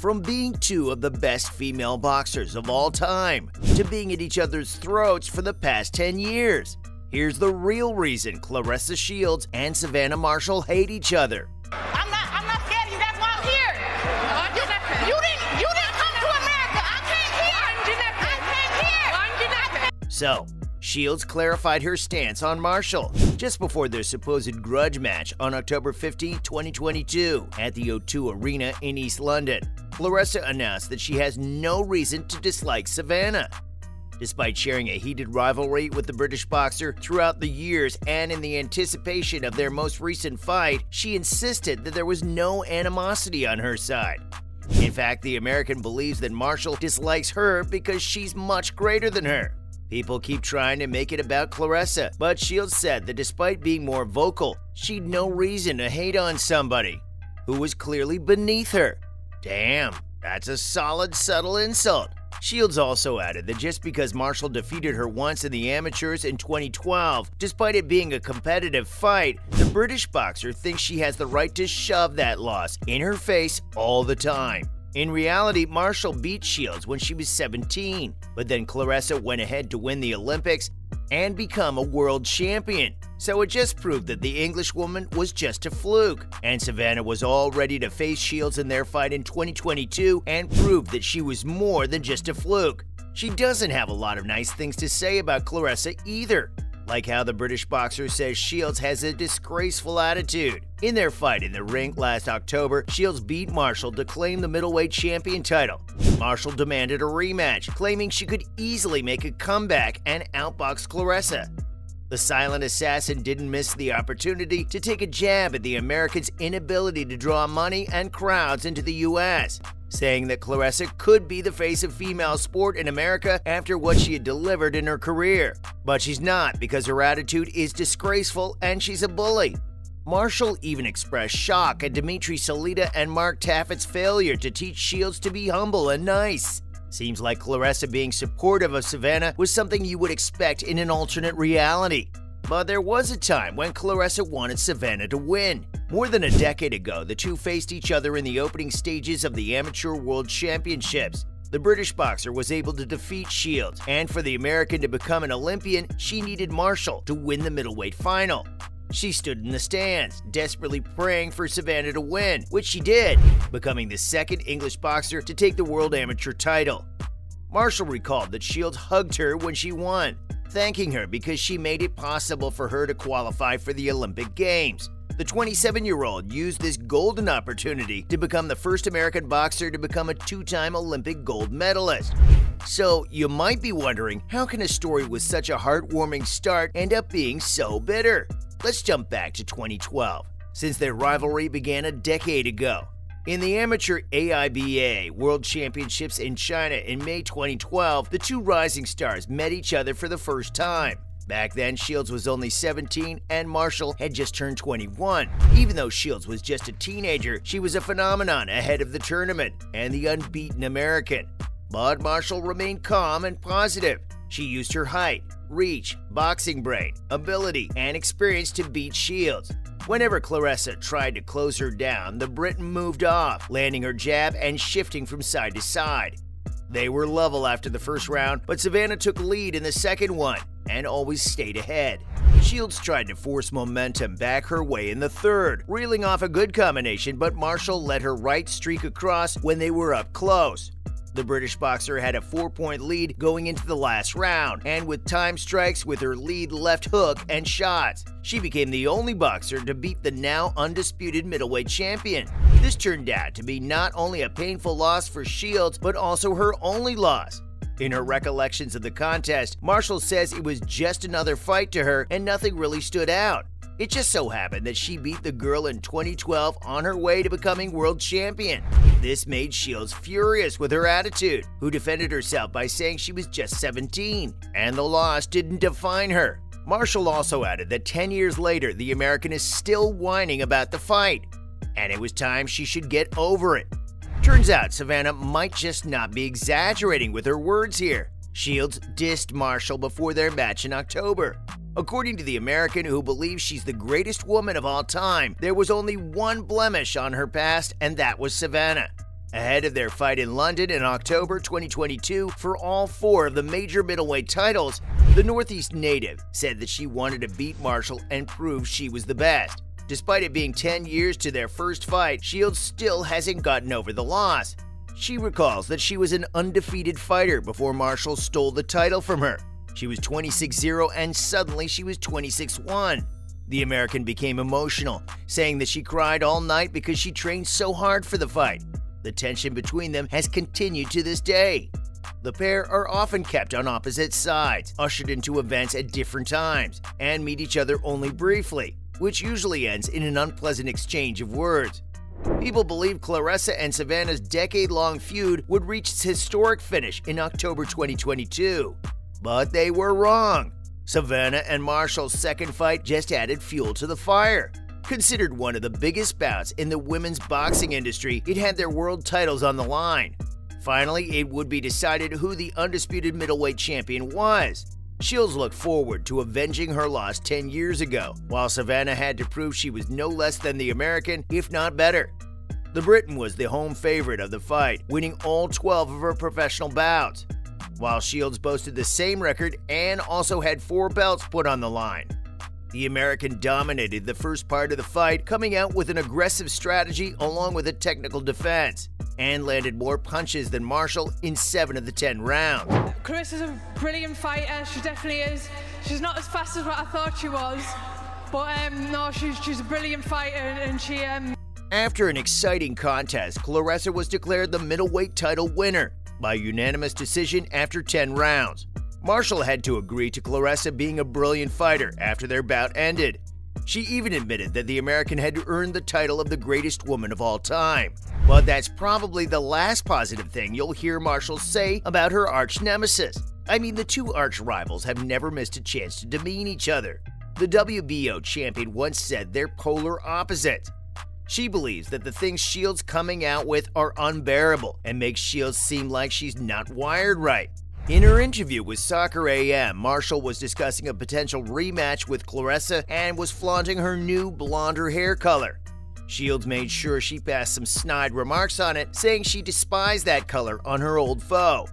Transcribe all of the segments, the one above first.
From being two of the best female boxers of all time to being at each other's throats for the past 10 years. Here's the real reason Claressa Shields and Savannah Marshall hate each other. I'm not scared of you. That's why I'm here. You didn't come to America. I came here. So, Shields clarified her stance on Marshall just before their supposed grudge match on October 15, 2022 at the O2 Arena in East London. Claressa announced that she has no reason to dislike Savannah. Despite sharing a heated rivalry with the British boxer throughout the years and in the anticipation of their most recent fight, she insisted that there was no animosity on her side. In fact, the American believes that Marshall dislikes her because she's much greater than her. People keep trying to make it about Claressa, but Shields said that despite being more vocal, she'd no reason to hate on somebody who was clearly beneath her. Damn, that's a solid, subtle insult. Shields also added that just because Marshall defeated her once in the amateurs in 2012, despite it being a competitive fight, the British boxer thinks she has the right to shove that loss in her face all the time. In reality, Marshall beat Shields when she was 17, but then Claressa went ahead to win the Olympics and become a world champion. So it just proved that the Englishwoman was just a fluke, and Savannah was all ready to face Shields in their fight in 2022 and prove that she was more than just a fluke. She doesn't have a lot of nice things to say about Claressa either, like how the British boxer says Shields has a disgraceful attitude. In their fight in the ring last October, Shields beat Marshall to claim the middleweight champion title. Marshall demanded a rematch, claiming she could easily make a comeback and outbox Claressa. The silent assassin didn't miss the opportunity to take a jab at the Americans' inability to draw money and crowds into the U.S., saying that Claressa could be the face of female sport in America after what she had delivered in her career. But she's not, because her attitude is disgraceful and she's a bully. Marshall even expressed shock at Dimitri Salita and Mark Taffat's failure to teach Shields to be humble and nice. Seems like Claressa being supportive of Savannah was something you would expect in an alternate reality. But there was a time when Claressa wanted Savannah to win. More than a decade ago, the two faced each other in the opening stages of the Amateur World Championships. The British boxer was able to defeat Shields, and for the American to become an Olympian, she needed Marshall to win the middleweight final. She stood in the stands, desperately praying for Savannah to win, which she did, becoming the second English boxer to take the world amateur title. Marshall recalled that Shields hugged her when she won, thanking her because she made it possible for her to qualify for the Olympic Games. The 27-year-old used this golden opportunity to become the first American boxer to become a two-time Olympic gold medalist. So, you might be wondering, how can a story with such a heartwarming start end up being so bitter? Let's jump back to 2012, since their rivalry began a decade ago. In the amateur AIBA World Championships in China in May 2012, the two rising stars met each other for the first time. Back then, Shields was only 17 and Marshall had just turned 21. Even though Shields was just a teenager, she was a phenomenon ahead of the tournament and the unbeaten American. But Marshall remained calm and positive. She used her height, reach, boxing brain, ability, and experience to beat Shields. Whenever Claressa tried to close her down, the Briton moved off, landing her jab and shifting from side to side. They were level after the first round, but Savannah took lead in the second one and always stayed ahead. Shields tried to force momentum back her way in the third, reeling off a good combination, but Marshall let her right streak across when they were up close. The British boxer had a 4-point lead going into the last round, and with time strikes with her lead left hook and shots, she became the only boxer to beat the now undisputed middleweight champion. This turned out to be not only a painful loss for Shields, but also her only loss. In her recollections of the contest, Marshall says it was just another fight to her and nothing really stood out. It just so happened that she beat the girl in 2012 on her way to becoming world champion. This made Shields furious with her attitude, who defended herself by saying she was just 17, and the loss didn't define her. Marshall also added that 10 years later, the American is still whining about the fight, and it was time she should get over it. Turns out Savannah might just not be exaggerating with her words here. Shields dissed Marshall before their match in October. According to the American, who believes she's the greatest woman of all time, there was only one blemish on her past, and that was Savannah. Ahead of their fight in London in October 2022 for all 4 of the major middleweight titles, the Northeast native said that she wanted to beat Marshall and prove she was the best. Despite it being 10 years to their first fight, Shields still hasn't gotten over the loss. She recalls that she was an undefeated fighter before Marshall stole the title from her. She was 26-0 and suddenly she was 26-1. The American became emotional, saying that she cried all night because she trained so hard for the fight. The tension between them has continued to this day. The pair are often kept on opposite sides, ushered into events at different times, and meet each other only briefly, which usually ends in an unpleasant exchange of words. People believe Claressa and Savannah's decade-long feud would reach its historic finish in October 2022. But they were wrong. Savannah and Marshall's second fight just added fuel to the fire. Considered one of the biggest bouts in the women's boxing industry, it had their world titles on the line. Finally, it would be decided who the undisputed middleweight champion was. Shields looked forward to avenging her loss 10 years ago, while Savannah had to prove she was no less than the American, if not better. The Briton was the home favorite of the fight, winning all 12 of her professional bouts, while Shields boasted the same record and also had 4 belts put on the line. The American dominated the first part of the fight, coming out with an aggressive strategy along with a technical defense, and landed more punches than Marshall in 7 of the 10 rounds. Claressa's a brilliant fighter, she definitely is. She's not as fast as what I thought she was, but no, she's a brilliant fighter, and she... After an exciting contest, Claressa was declared the middleweight title winner by unanimous decision after 10 rounds. Marshall had to agree to Claressa being a brilliant fighter after their bout ended. She even admitted that the American had earned the title of the greatest woman of all time. But that's probably the last positive thing you'll hear Marshall say about her arch nemesis. I mean, the two arch rivals have never missed a chance to demean each other. The WBO champion once said they're polar opposites. She believes that the things Shields coming out with are unbearable and makes Shields seem like she's not wired right. In her interview with Soccer AM, Marshall was discussing a potential rematch with Claressa and was flaunting her new blonder hair color. Shields made sure she passed some snide remarks on it, saying she despised that color on her old foe,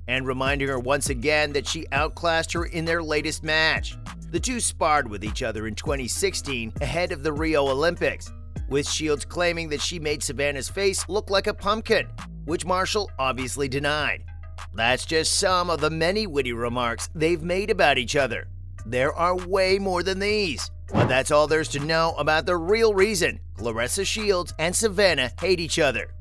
and reminding her once again that she outclassed her in their latest match. The two sparred with each other in 2016 ahead of the Rio Olympics, with Shields claiming that she made Savannah's face look like a pumpkin, which Marshall obviously denied. That's just some of the many witty remarks they've made about each other. There are way more than these, but that's all there's to know about the real reason Claressa Shields and Savannah hate each other.